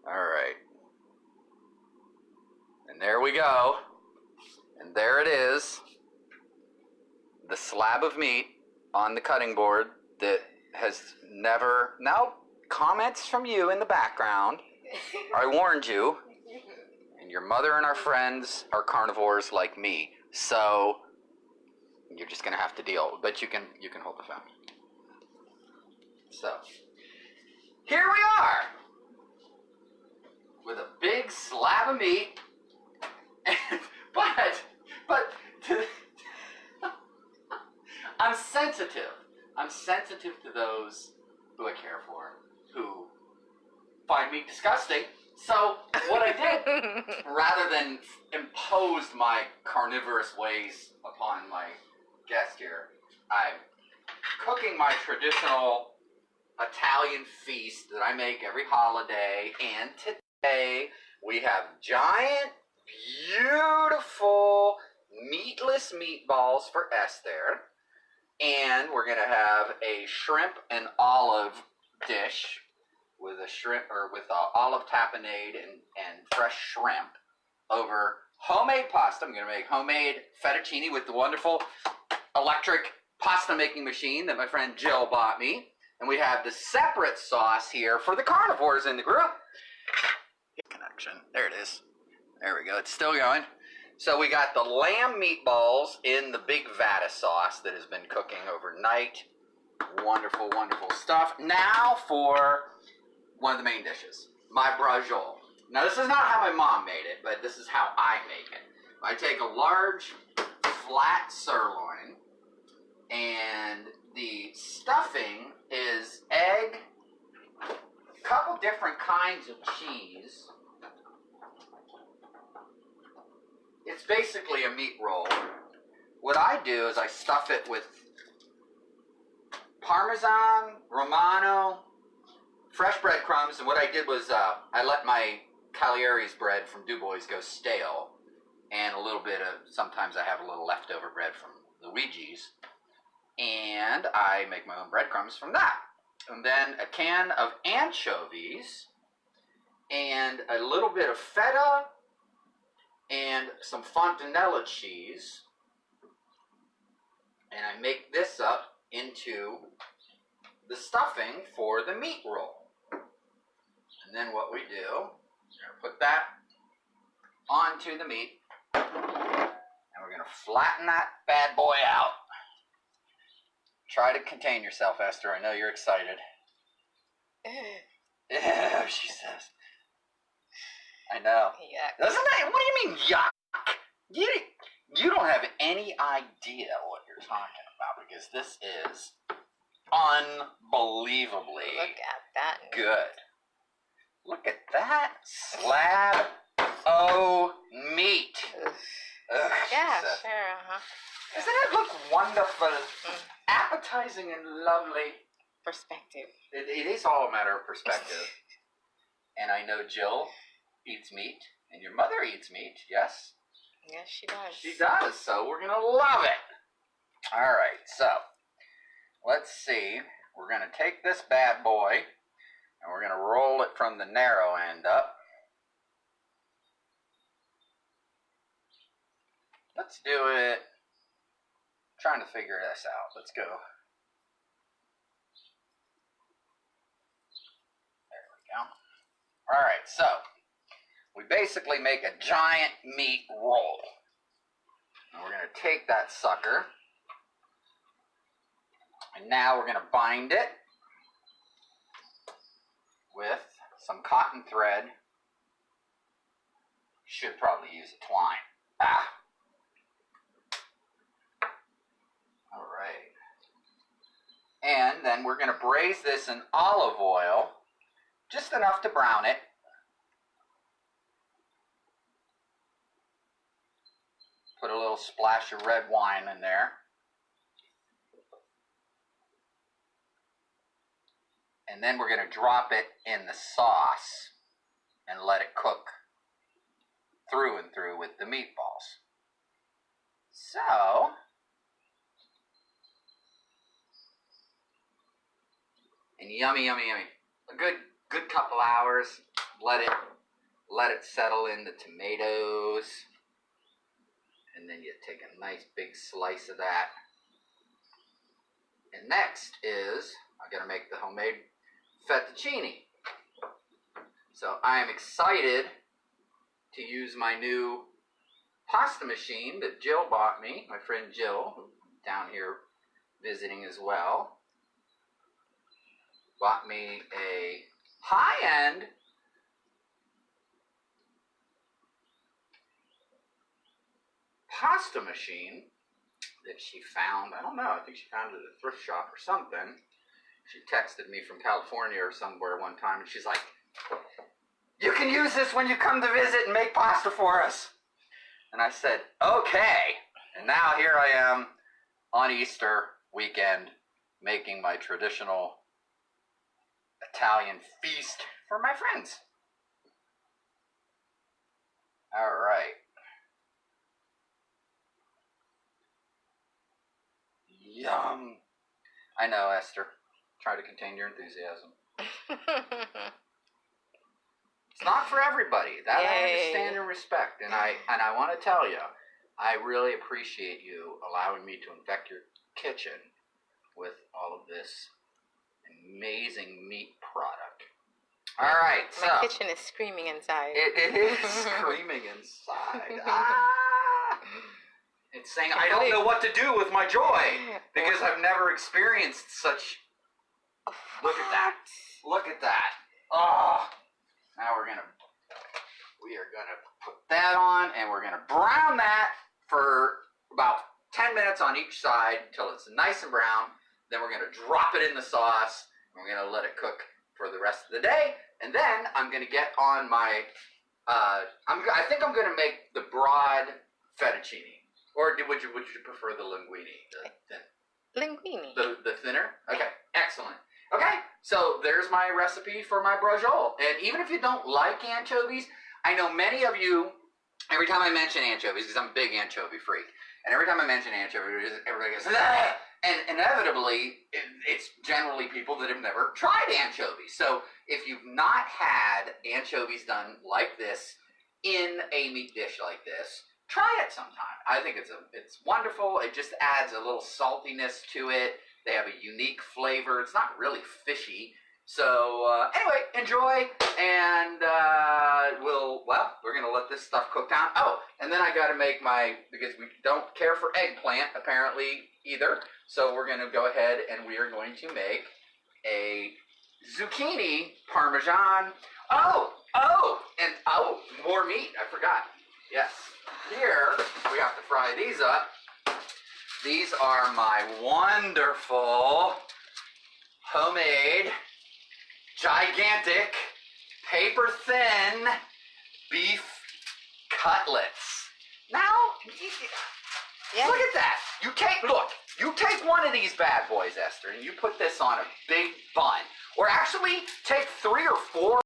All right. And there we go. And there it is. The slab of meat on the cutting board that has never... Now, comments from you in the background. I warned you. And your mother and our friends are carnivores like me. So, you're just going to have to deal. But you can hold the phone. So, here we are. With a big slab of meat. But I'm sensitive. I'm sensitive to those who I care for, who find meat disgusting. So what I did, rather than impose my carnivorous ways upon my guest here, I'm cooking my traditional Italian feast that I make every holiday. And today we have giant, beautiful, meatless meatballs for Esthere. And we're going to have a shrimp and olive dish with a shrimp, or with olive tapenade and fresh shrimp over homemade pasta. I'm going to make homemade fettuccine with the wonderful electric pasta making machine that my friend Jill bought me. And we have the separate sauce here for the carnivores in the group. Connection. There it is. There we go. It's still going. So we got the lamb meatballs in the big vat of sauce that has been cooking overnight. Wonderful, wonderful stuff. Now for one of the main dishes, my braciole. Now this is not how my mom made it, but this is how I make it. I take a large flat sirloin, and the stuffing is egg, a couple different kinds of cheese. It's basically a meat roll. What I do is I stuff it with Parmesan, Romano, fresh breadcrumbs, and what I did was I let my Cagliari's bread from Dubois go stale, and a little bit of, sometimes I have a little leftover bread from Luigi's, and I make my own breadcrumbs from that. And then a can of anchovies, and a little bit of feta, and some fontanella cheese, and I make this up into the stuffing for the meat roll. And then what we do, we're going to put that onto the meat, and we're going to flatten that bad boy out. Try to contain yourself, Esther. I know you're excited. Yeah, she says. I know. Yuck. Doesn't that? What do you mean, yuck? You don't have any idea what you're talking about, because this is unbelievably Look at that. good. Look at that slab of meat. Ugh, Yeah, she says. sure, Doesn't it look wonderful? Appetizing and lovely. Perspective. It is all a matter of perspective. And I know Jill eats meat, and your mother eats meat, yes? Yes, she does. She does, so we're going to love it. All right, so let's see. We're going to take this bad boy, and we're going to roll it from the narrow end up. Let's do it. I'm trying to figure this out. Let's go. There we go. All right, so we basically make a giant meat roll. And we're going to take that sucker, and now we're going to bind it with some cotton thread. Should probably use a twine. Ah! All right. And then we're going to braise this in olive oil, just enough to brown it. Put a little splash of red wine in there. And then we're going to drop it in the sauce and let it cook through and through with the meatballs. So, and yummy, yummy, yummy. A good couple hours. let it settle in the tomatoes. And then you take a nice big slice of that. And next is, I'm going to make the homemade fettuccine. So I am excited to use my new pasta machine that Jill bought me, my friend Jill, who's down here visiting as well. Bought me a high-end pasta machine that she found. I don't know, I think she found it at a thrift shop or something. She texted me from California or somewhere one time, and she's like, "You can use this when you come to visit and make pasta for us." And I said, okay. And now here I am on Easter weekend making my traditional Italian feast for my friends. All right. Yum. I know, Esther. Try to contain your enthusiasm. It's not for everybody. That I understand and respect. And I want to tell you, I really appreciate you allowing me to infect your kitchen with all of this amazing meat product. All right, so my kitchen is screaming inside. It is screaming inside. Ah! It's saying, I don't know what to do with my joy because I've never experienced such. Look at that. Look at that. Oh. Now we are gonna put that on, and we're gonna brown that for about 10 minutes on each side until it's nice and brown. Then we're gonna drop it in the sauce, and we're gonna let it cook for the rest of the day. And then I'm gonna get on my, I think I'm gonna make the broad fettuccine. Or would you prefer the linguine? Linguine. The thinner? Okay, excellent. Okay, so there's my recipe for my braciole. And even if you don't like anchovies, I know many of you, every time I mention anchovies, because I'm a big anchovy freak, and every time I mention anchovies, everybody goes, "Ah!" And inevitably, it's generally people that have never tried anchovies. So if you've not had anchovies done like this in a meat dish like this, try it sometime. I think it's wonderful. It just adds a little saltiness to it. They have a unique flavor. It's not really fishy. So anyway, enjoy, and we're gonna let this stuff cook down. Oh, and then I gotta make because we don't care for eggplant apparently either. So we're gonna go ahead and we are going to make a zucchini parmesan. More meat. I forgot. Yes. Here we have to fry these up. These are my wonderful, homemade, gigantic, paper-thin beef cutlets. Now, look at that. You take one of these bad boys, Esther, and you put this on a big bun. Or actually, take 3 or 4